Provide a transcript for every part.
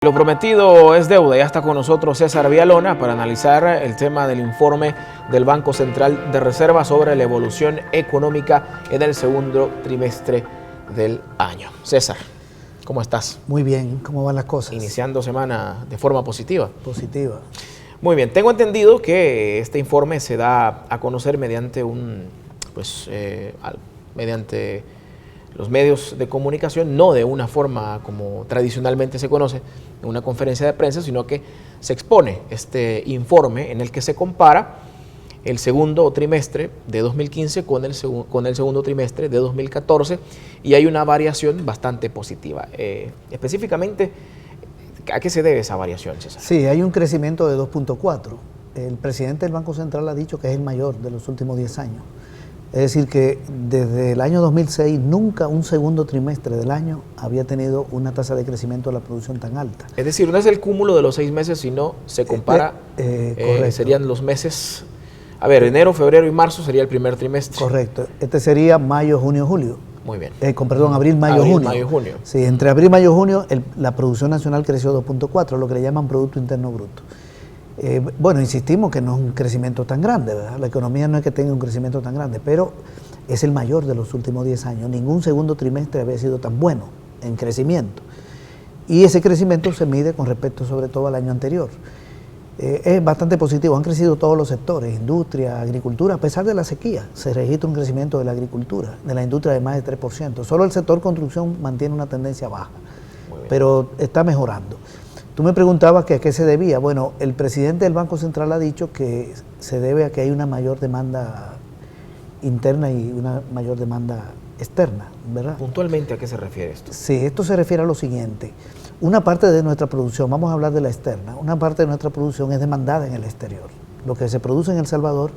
Lo prometido es deuda. Ya está con nosotros César Villalona para analizar el tema del informe del Banco Central de Reserva sobre la evolución económica en el segundo trimestre del año. César, ¿cómo estás? Muy bien, ¿cómo van las cosas? Iniciando semana de forma positiva. Positiva. Muy bien, tengo entendido que este informe se da a conocer mediante mediante los medios de comunicación, no de una forma como tradicionalmente se conoce, en una conferencia de prensa, sino que se expone este informe en el que se compara el segundo trimestre de 2015 con el segundo trimestre de 2014 y hay una variación bastante positiva. Específicamente, ¿a qué se debe esa variación, César? Sí, hay un crecimiento de 2.4. El presidente del Banco Central ha dicho que es el mayor de los últimos 10 años. Es decir, que desde el año 2006 nunca un segundo trimestre del año había tenido una tasa de crecimiento de la producción tan alta. Es decir, no es el cúmulo de los 6 meses, sino se compara, serían los meses, enero, febrero y marzo sería el primer trimestre. Correcto. Este sería mayo, junio, julio. Muy bien. Abril, mayo, junio. Mayo, junio. Sí, entre abril, mayo, junio la producción nacional creció 2.4, lo que le llaman Producto Interno Bruto. Insistimos que no es un crecimiento tan grande, ¿verdad? La economía no es que tenga un crecimiento tan grande, pero es el mayor de los últimos 10 años. Ningún segundo trimestre había sido tan bueno en crecimiento. Y ese crecimiento se mide con respecto sobre todo al año anterior. Es bastante positivo, han crecido todos los sectores, industria, agricultura, a pesar de la sequía. Se registra un crecimiento de la agricultura, de la industria de más de 3%. Solo el sector construcción mantiene una tendencia baja, pero está mejorando. Tú me preguntabas que a qué se debía. Bueno, el presidente del Banco Central ha dicho que se debe a que hay una mayor demanda interna y una mayor demanda externa, ¿verdad? Puntualmente, ¿a qué se refiere esto? Sí, esto se refiere a lo siguiente. Una parte de nuestra producción, vamos a hablar de la externa, una parte de nuestra producción es demandada en el exterior. Lo que se produce en El Salvador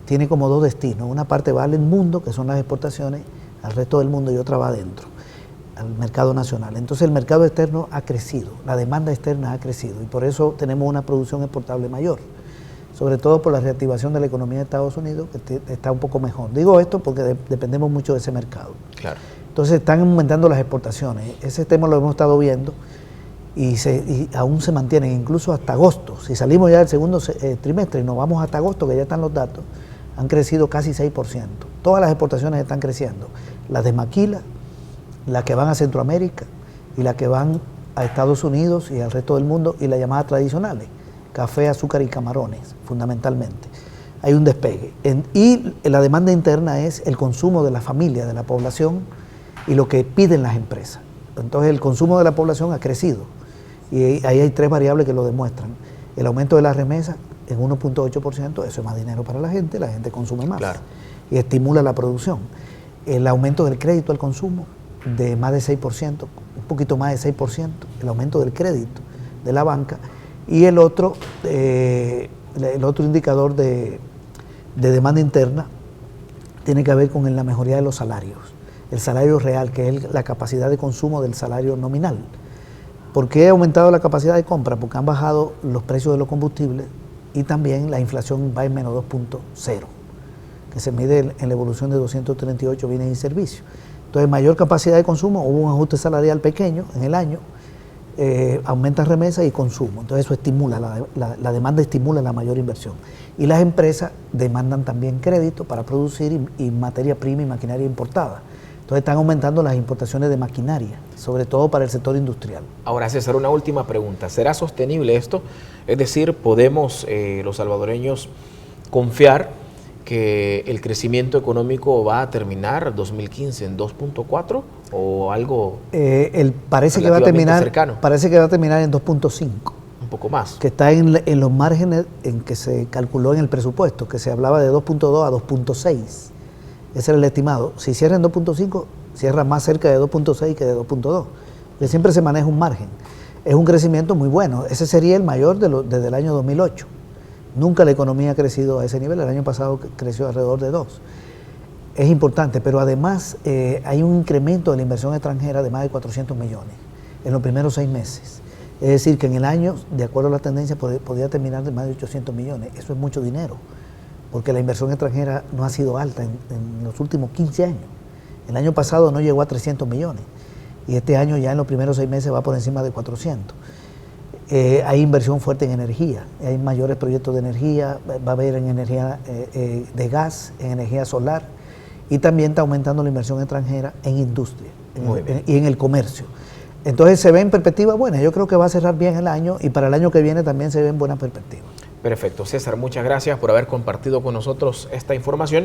tiene como dos destinos. Una parte va al mundo, que son las exportaciones, al resto del mundo, y otra va adentro, al mercado nacional. Entonces el mercado externo ha crecido, la demanda externa ha crecido y por eso tenemos una producción exportable mayor, sobre todo por la reactivación de la economía de Estados Unidos, que está un poco mejor. Digo esto porque dependemos mucho de ese mercado. Claro. Entonces están aumentando las exportaciones. Ese tema lo hemos estado viendo y aún se mantienen, incluso hasta agosto. Si salimos ya del segundo trimestre y nos vamos hasta agosto, que ya están los datos, han crecido casi 6%. Todas las exportaciones están creciendo. Las de maquila, las que van a Centroamérica y las que van a Estados Unidos y al resto del mundo, y las llamadas tradicionales, café, azúcar y camarones, fundamentalmente. Hay un despegue. Y la demanda interna es el consumo de la familia, de la población, y lo que piden las empresas. Entonces el consumo de la población ha crecido, y ahí hay tres variables que lo demuestran. El aumento de las remesas en 1.8%, eso es más dinero para la gente consume más, claro, y estimula la producción. El aumento del crédito al consumo, de más de 6%, un poquito más de 6%, el aumento del crédito de la banca, y el otro indicador de demanda interna tiene que ver con la mejoría de los salarios, el salario real, que es la capacidad de consumo del salario nominal. ¿Por qué ha aumentado la capacidad de compra? Porque han bajado los precios de los combustibles y también la inflación va en menos 2.0, que se mide en la evolución de 238 bienes y servicios. Entonces, mayor capacidad de consumo, hubo un ajuste salarial pequeño en el año, aumenta remesas y consumo. Entonces, eso estimula, la demanda estimula la mayor inversión. Y las empresas demandan también crédito para producir y materia prima y maquinaria importada. Entonces, están aumentando las importaciones de maquinaria, sobre todo para el sector industrial. Ahora, César, una última pregunta. ¿Será sostenible esto? Es decir, ¿podemos los salvadoreños confiar que el crecimiento económico va a terminar 2015 en 2.4 o algo parece que va a terminar cercano? Parece que va a terminar en 2.5. Un poco más. Que está en los márgenes en que se calculó en el presupuesto, que se hablaba de 2.2 a 2.6. Ese era el estimado. Si cierra en 2.5, cierra más cerca de 2.6 que de 2.2. Porque siempre se maneja un margen. Es un crecimiento muy bueno. Ese sería el mayor desde el año 2008. Nunca la economía ha crecido a ese nivel, el año pasado creció alrededor de 2. Es importante, pero además hay un incremento de la inversión extranjera de más de 400 millones en los primeros 6 meses. Es decir, que en el año, de acuerdo a la tendencia, podría terminar de más de 800 millones. Eso es mucho dinero, porque la inversión extranjera no ha sido alta en los últimos 15 años. El año pasado no llegó a 300 millones y este año ya en los primeros 6 meses va por encima de 400. Hay inversión fuerte en energía, hay mayores proyectos de energía, va a haber en energía de gas, en energía solar, y también está aumentando la inversión extranjera en industria y en el comercio. Entonces se ve en perspectiva buena. Yo creo que va a cerrar bien el año y para el año que viene también se ven buenas perspectivas. Perfecto. César, muchas gracias por haber compartido con nosotros esta información